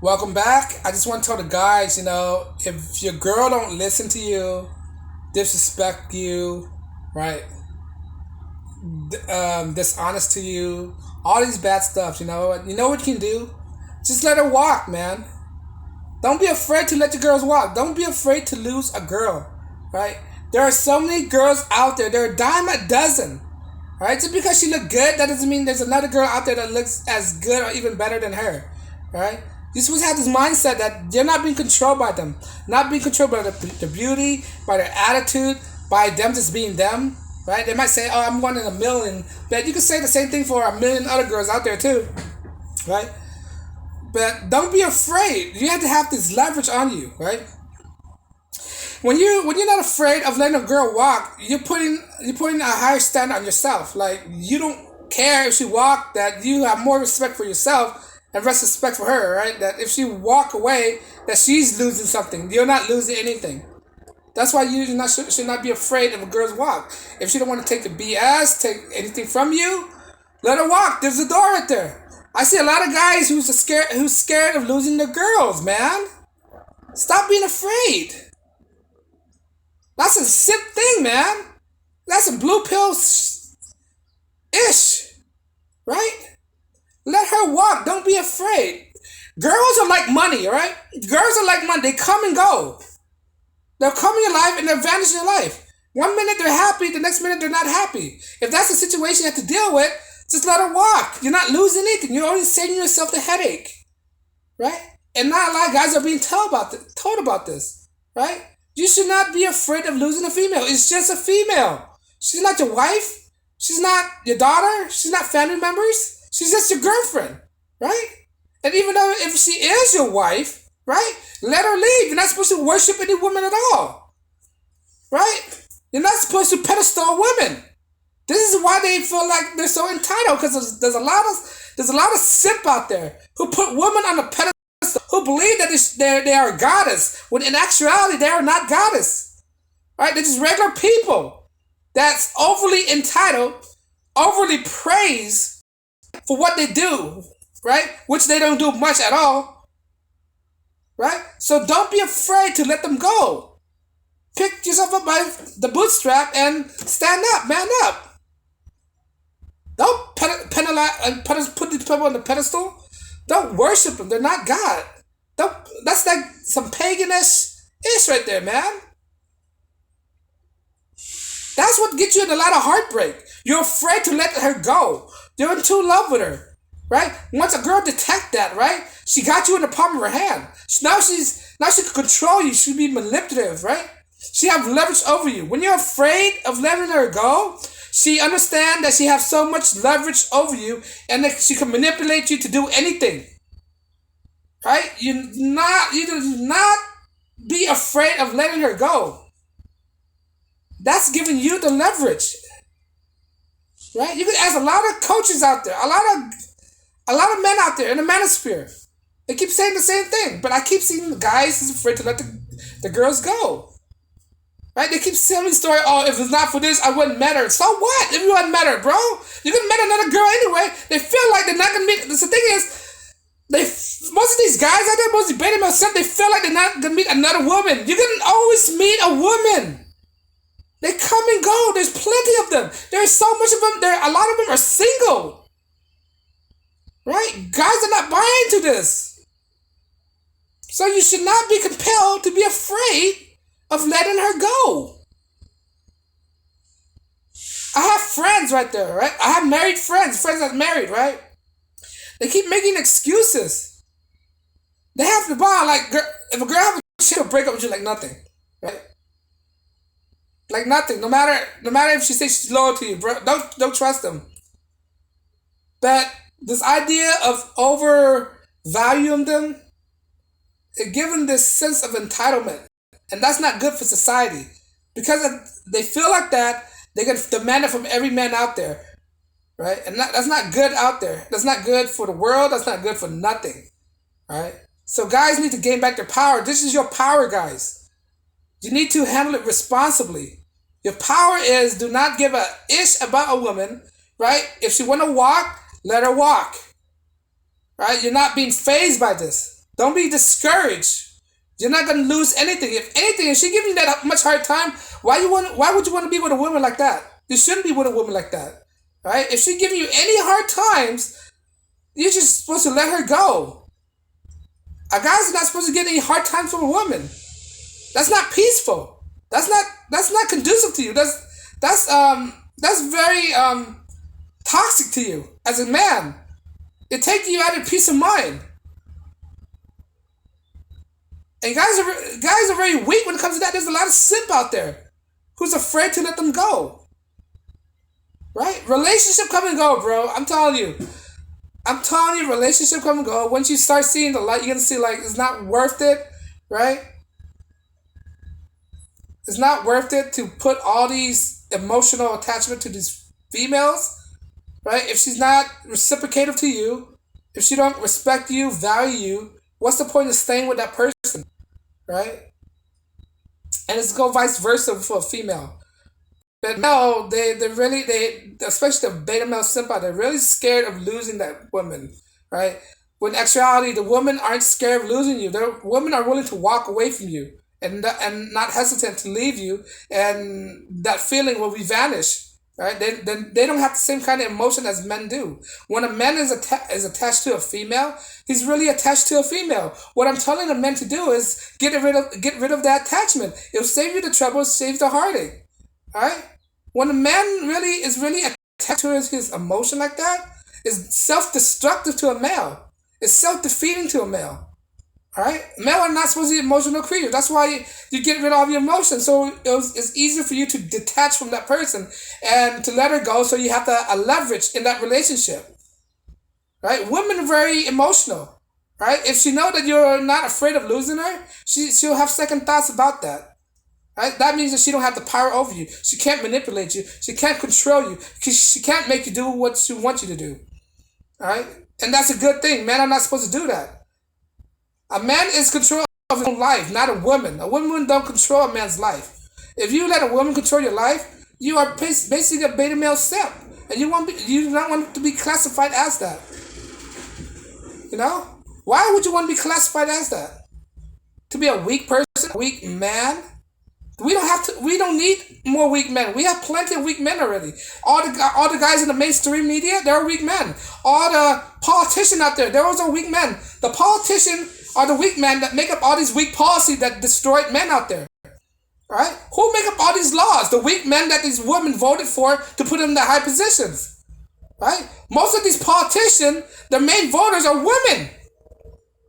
Welcome back. I just want to tell the guys, if your girl don't listen to you, disrespect you, right, dishonest to you, all these bad stuff, you know what you can do? Just let her walk, man. Don't be afraid to let your girls walk. Don't be afraid to lose a girl, right? There are so many girls out there. They're a dime a dozen, right? Just because she look good, that doesn't mean there's another girl out there that looks as good or even better than her, right? You're supposed to have this mindset that you're not being controlled by them, not being controlled by the beauty, by their attitude, by them just being them, right? They might say, "Oh, I'm one in a million," but you can say the same thing for a million other girls out there too, right? But don't be afraid. You have to have this leverage on you, right? When you're not afraid of letting a girl walk, you're putting a higher standard on yourself. Like you don't care if she walk, that you have more respect for yourself and less respect for her, right? That if she walk away, that she's losing something. You're not losing anything. That's why you should not be afraid of a girl's walk. If she don't want to take the BS, take anything from you, let her walk. There's a door right there. I see a lot of guys who's scared of losing their girls, man. Stop being afraid. That's a sick thing, man. That's a blue pill ish, right? Let her walk. Don't be afraid. Girls are like money, right? Girls are like money. They come and go. They'll come in your life and they'll vanish in your life. One minute they're happy, the next minute they're not happy. If that's the situation you have to deal with, just let her walk. You're not losing anything. You're only saving yourself the headache, right? And not a lot of guys are being told about this, right? You should not be afraid of losing a female. It's just a female. She's not your wife. She's not your daughter. She's not family members. She's just your girlfriend, right? And even though if she is your wife, right, let her leave. You're not supposed to worship any woman at all, right? You're not supposed to pedestal women. This is why they feel like they're so entitled, because there's a lot of simp out there who put women on a pedestal, who believe that they are a goddess, when in actuality they are not goddess, right? They're just regular people that's overly entitled, overly praised for what they do, right? Which they don't do much at all, right? So don't be afraid to let them go. Pick yourself up by the bootstrap and stand up, man up. Don't penalize and put these people on the pedestal. Don't worship them. They're not God. Don't. That's like some paganish ish right there, man. That's what gets you in a lot of heartbreak. You're afraid to let her go. You're in too love with her, right? Once a girl detect that, right? She got you in the palm of her hand. Now she can control you. She be manipulative, right? She have leverage over you. When you're afraid of letting her go, she understands that she has so much leverage over you and that she can manipulate you to do anything. Right? You do not be afraid of letting her go. That's giving you the leverage. Right? You can ask a lot of coaches out there, a lot of men out there in the manosphere. They keep saying the same thing, but I keep seeing the guys is afraid to let the girls go. Right? They keep telling me the story, "Oh, if it's not for this, I wouldn't met her." So what? If you wouldn't met her, bro? You're gonna met another girl anyway. They feel like they're not gonna meet. The thing is, most of these guys out there, most of these beta males, they feel like they're not gonna meet another woman. You can always meet a woman. They come and go. There's plenty of them. There's so much of them. A lot of them are single. Right? Guys are not buying into this. So you should not be compelled to be afraid of letting her go. I have friends right there, right? I have married friends that's married, right? They keep making excuses. They have to buy, like, if a girl have a she'll break up with you like nothing, right? Like nothing. No matter if she says she's loyal to you, bro, don't trust them. But this idea of overvaluing them, it gives them this sense of entitlement. And that's not good for society. Because they feel like that, they can demand it from every man out there. Right? And that's not good out there. That's not good for the world. That's not good for nothing. Right? So guys need to gain back their power. This is your power, guys. You need to handle it responsibly. Your power is do not give a ish about a woman. Right? If she want to walk, let her walk. Right? You're not being phased by this. Don't be discouraged. You're not gonna lose anything. If anything, if she gives you that much hard time, why would you want to be with a woman like that? You shouldn't be with a woman like that. Right? If she giving you any hard times, you're just supposed to let her go. A guy's not supposed to get any hard time from a woman. That's not peaceful. That's not conducive to you. That's very toxic to you as a man. It takes you out of peace of mind. And guys are very weak when it comes to that. There's a lot of simp out there who's afraid to let them go. Right? Relationship come and go, bro. I'm telling you. Relationship come and go. Once you start seeing the light, you're gonna see like it's not worth it, right? It's not worth it to put all these emotional attachment to these females, right? If she's not reciprocative to you, if she don't respect you, value you, what's the point of staying with that person, right? And it's go vice versa for a female. But no, they especially the beta male simp, they're really scared of losing that woman, right? When actuality, the women aren't scared of losing you. The women are willing to walk away from you and not hesitant to leave you, and that feeling will be vanished, right? They don't have the same kind of emotion as men do. When a man is attached to a female, he's really attached to a female. What I'm telling the men to do is get rid of that attachment. It'll save you the trouble, save the heartache. Alright? When a man is really attached to his emotion like that, it's self-destructive to a male. It's self-defeating to a male. Alright? Men are not supposed to be emotional creatures. That's why you get rid of all your emotions. So it's easier for you to detach from that person and to let her go, so you have a leverage in that relationship. Right? Women are very emotional. Right? If she know that you're not afraid of losing her, she'll have second thoughts about that. Right? That means that she don't have the power over you. She can't manipulate you. She can't control you. She can't make you do what she wants you to do. Alright? And that's a good thing. Men are not supposed to do that. A man is control of his own life, not a woman. A woman don't control a man's life. If you let a woman control your life, you are basically a beta male simp. And you do not want to be classified as that. You know? Why would you want to be classified as that? To be a weak person, a weak man? We don't need more weak men. We have plenty of weak men already. All the guys in the mainstream media, they're weak men. All the politicians out there, they're also weak men. The politicians are the weak men that make up all these weak policies that destroyed men out there. Alright? Who make up all these laws? The weak men that these women voted for to put in the high positions. Right? Most of these politicians, the main voters are women.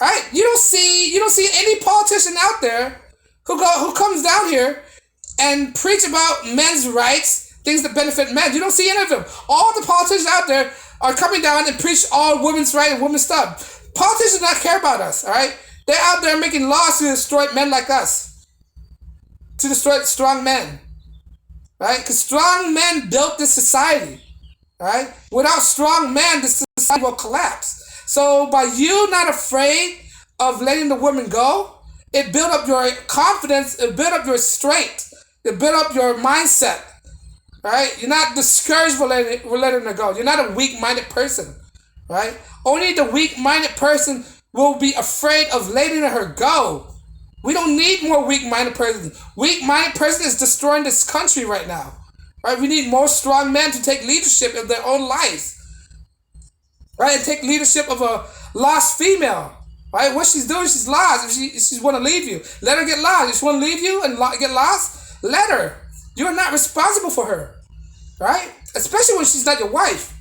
Right? You don't see any politician out there who comes down here and preach about men's rights, things that benefit men. You don't see any of them. All the politicians out there are coming down and preach all women's rights and women's stuff. Politicians do not care about us, all right? They're out there making laws to destroy men like us, to destroy strong men, right? Because strong men built this society, right? Without strong men, this society will collapse. So by you not afraid of letting the woman go, it built up your confidence, it built up your strength, it built up your mindset, right? You're not discouraged for letting her go. You're not a weak-minded person, right? Only the weak-minded person will be afraid of letting her go. We don't need more weak-minded persons. Weak-minded person is destroying this country right now, right? We need more strong men to take leadership of their own lives, right? And take leadership of a lost female. Right? What she's doing, she's lost. If she's want to leave you, let her get lost. If she want to leave you and get lost, let her. You're not responsible for her. Right? Especially when she's not your wife.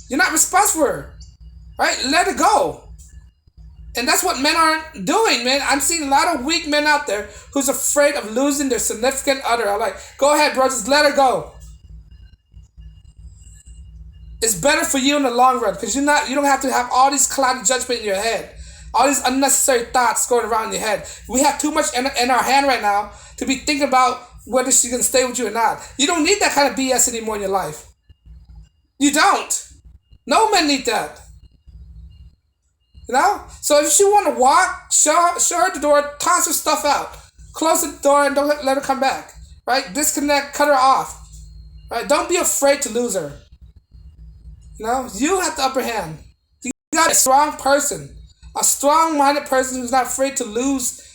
You're not responsible for her. Right? Let her go. And that's what men aren't doing, man. I'm seeing a lot of weak men out there who's afraid of losing their significant other. I'm like, go ahead, bro, just let her go. It's better for you in the long run because you don't have to have all these clouded judgment in your head. All these unnecessary thoughts going around in your head. We have too much in our hand right now to be thinking about whether she's going to stay with you or not. You don't need that kind of BS anymore in your life. You don't. No men need that. You know? So if she want to walk, show her the door, toss her stuff out. Close the door and don't let her come back. Right? Disconnect, cut her off. Right? Don't be afraid to lose her. You know? You have the upper hand. You got a strong person. A strong-minded person who's not afraid to lose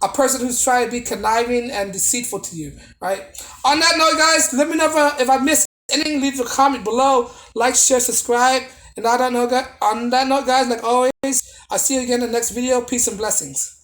a person who's trying to be conniving and deceitful to you, right? On that note, guys, let me know if I missed anything. Leave a comment below. Like, share, subscribe. And on that note, guys, like always, I'll see you again in the next video. Peace and blessings.